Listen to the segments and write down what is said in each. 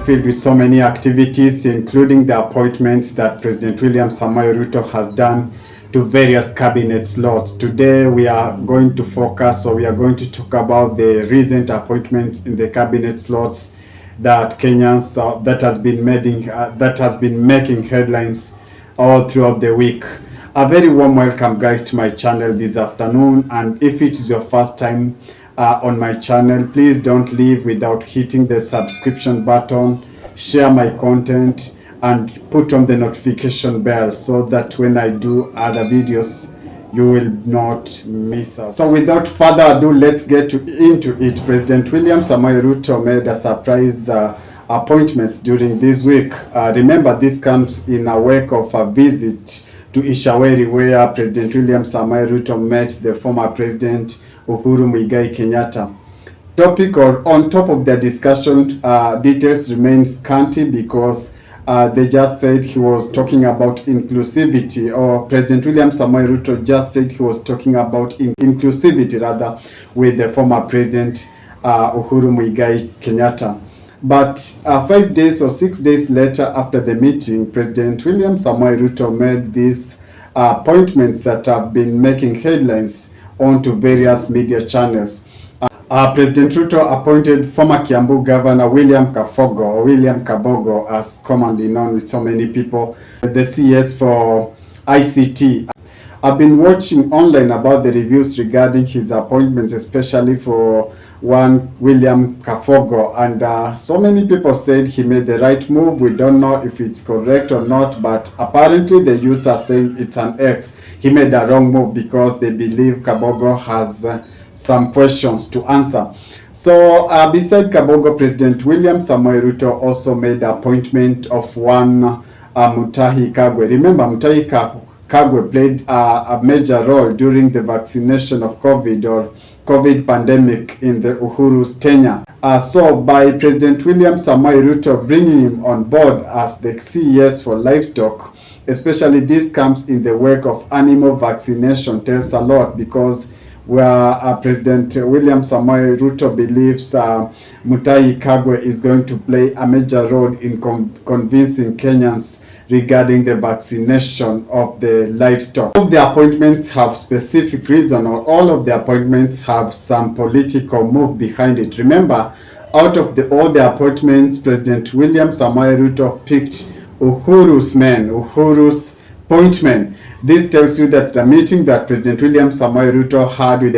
filled with so many activities, including the appointments that President William Samoei Ruto has done to various cabinet slots. Today we are going to focus, or we are going to talk about the recent appointments in the cabinet slots that Kenyans that has been making headlines all throughout the week. A very warm welcome, guys, to my channel this afternoon, and if it is your first time on my channel, please don't leave without hitting the subscription button, share my content, and put on the notification bell so that when I do other videos you will not miss out. So without further ado, let's get into it. President William Samoei Ruto made a surprise appointments during this week. Remember, this comes in a wake of a visit to Ishaweri, where President William Samoei Ruto met the former President Uhuru Muigai Kenyatta. On top of the discussion, details remain scanty because they just said he was talking about inclusivity, or President William Samoei Ruto just said he was talking about inclusivity rather with the former President Uhuru Muigai Kenyatta. But 5 days or 6 days later after the meeting, President William Samoei Ruto made these appointments that have been making headlines onto various media channels. President Ruto appointed former Kiambu Governor William Kafogo, or William Kabogo as commonly known with so many people, the CS for ICT. I've been watching online about the reviews regarding his appointments, especially for one William Kafogo, and so many people said he made the right move. We don't know if it's correct or not, but apparently the youths are saying it's an X. He made a wrong move because they believe Kabogo has some questions to answer. So beside Kabogo, President William Samoei Ruto also made the appointment of one Mutahi Kagwe. Remember, Mutahi Kagwe played a major role during the vaccination of COVID pandemic in the Uhuru's tenure. So by President William Samoei Ruto bringing him on board as the CES for livestock, especially this comes in the wake of animal vaccination, tells a lot, because where President William Samoei Ruto believes Mutahi Kagwe is going to play a major role in convincing Kenyans regarding the vaccination of the livestock. All of the appointments have specific reason, or all of the appointments have some political move behind it. Remember, out of all the appointments, President William Samoei Ruto picked Uhuru's men, Uhuru's appointment. This tells you that the meeting that President William Samoei Ruto had with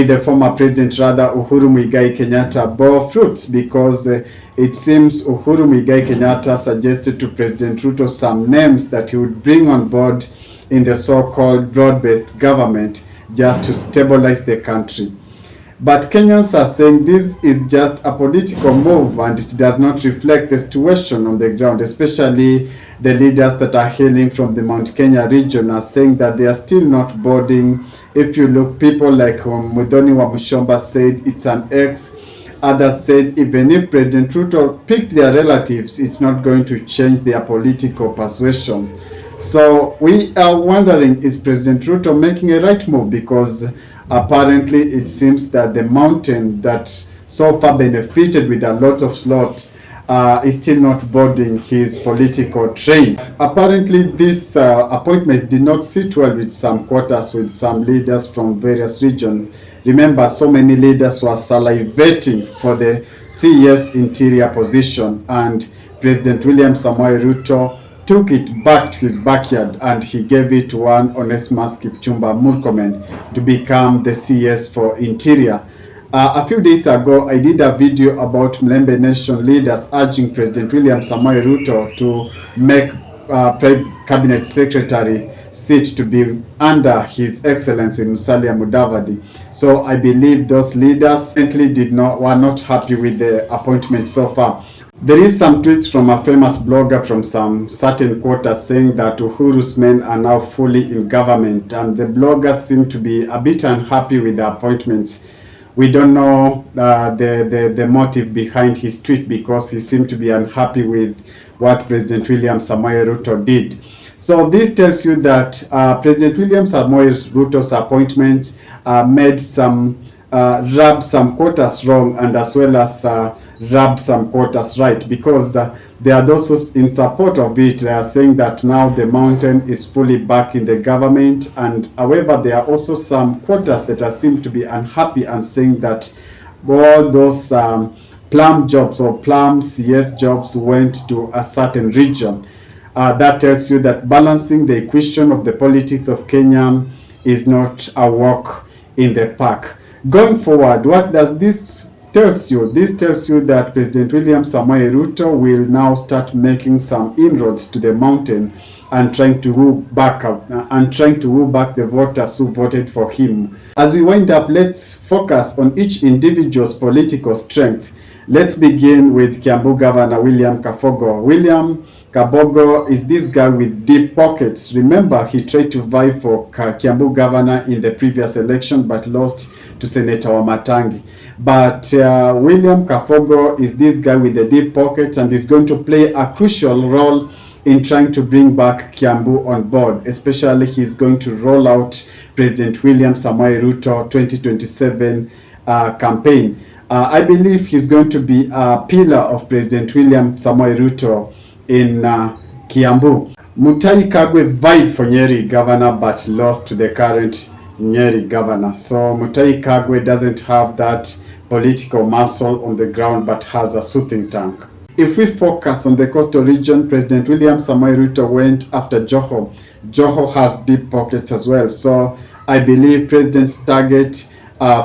the former president, Uhuru Muigai Kenyatta, bore fruits, because it seems Uhuru Muigai Kenyatta suggested to President Ruto some names that he would bring on board in the so-called broad-based government just to stabilize the country. But Kenyans are saying this is just a political move and it does not reflect the situation on the ground, especially the leaders that are hailing from the Mount Kenya region are saying that they are still not boarding. If you look, people like Muthoni wa Mushomba said it's an X. Others said even if President Ruto picked their relatives, it's not going to change their political persuasion. So we are wondering, is President Ruto making a right move? Because apparently it seems that the mountain that so far benefited with a lot of slots is still not boarding his political train. Apparently this appointment did not sit well with some quarters, with some leaders from various regions. Remember, so many leaders were salivating for the CES interior position, and President William Samoei Ruto took it back to his backyard and he gave it to one Onesmus Kipchumba Murkomen to become the CS for interior. A few days ago, I did a video about Mlembe Nation leaders urging President William Samoei Ruto to make Cabinet Secretary seat to be under His Excellency Musalia Mudavadi. So I believe those leaders simply were not happy with the appointment so far. There is some tweets from a famous blogger from some certain quarters saying that Uhuru's men are now fully in government, and the bloggers seem to be a bit unhappy with the appointments. We don't know the motive behind his tweet, because he seemed to be unhappy with what President William Samoei Ruto did. So this tells you that President William Samoei Ruto's appointment made some rubbed some quotas wrong, and as well as rubbed some quotas right, because there are those who in support of it. They are saying that now the mountain is fully back in the government, and however there are also some quotas that are seem to be unhappy and saying that all those plum jobs or plum CS jobs went to a certain region. That tells you that balancing the equation of the politics of Kenya is not a walk in the park. Going forward, what does this tells you? This tells you that President William Samoei Ruto will now start making some inroads to the mountain and trying to woo back the voters who voted for him. As we wind up, let's focus on each individual's political strength. Let's begin with Kiambu Governor William Kabogo. William Kabogo is this guy with deep pockets. Remember, he tried to vie for Kiambu Governor in the previous election but lost to Senator Wamatangi. But William Kabogo is this guy with the deep pockets and is going to play a crucial role in trying to bring back Kiambu on board. Especially, he's going to roll out President William Samoei Ruto 2027 campaign. I believe he's going to be a pillar of President William Samoei Ruto in Kiambu. Mutahi Kagwe vied for Nyeri governor but lost to the current Nyeri governor. So Mutahi Kagwe doesn't have that political muscle on the ground but has a soothing tank. If we focus on the coastal region, President William Samoei Ruto went after Joho. Joho has deep pockets as well. So I believe President's target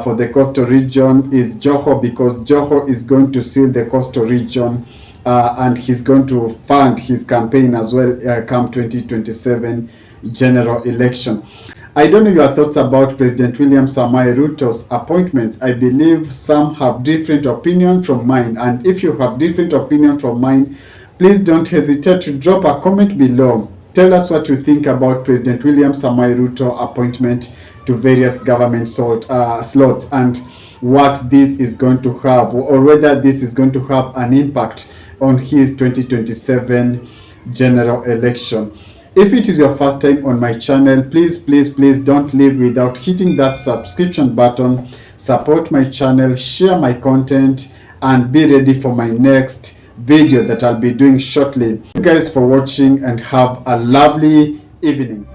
for the coastal region is Joho, because Joho is going to seal the coastal region and he's going to fund his campaign as well come 2027 general election. I don't know your thoughts about President William Samoei Ruto's appointments. I believe some have different opinion from mine, and if you have different opinion from mine, please don't hesitate to drop a comment below. Tell us what you think about President William Samoei Ruto appointment to various government slots and what this is going to have, or whether this is going to have an impact on his 2027 general election. If it is your first time on my channel, please don't leave without hitting that subscription button. Support my channel, share my content, and be ready for my next video that I'll be doing shortly. Thank you guys for watching and have a lovely evening.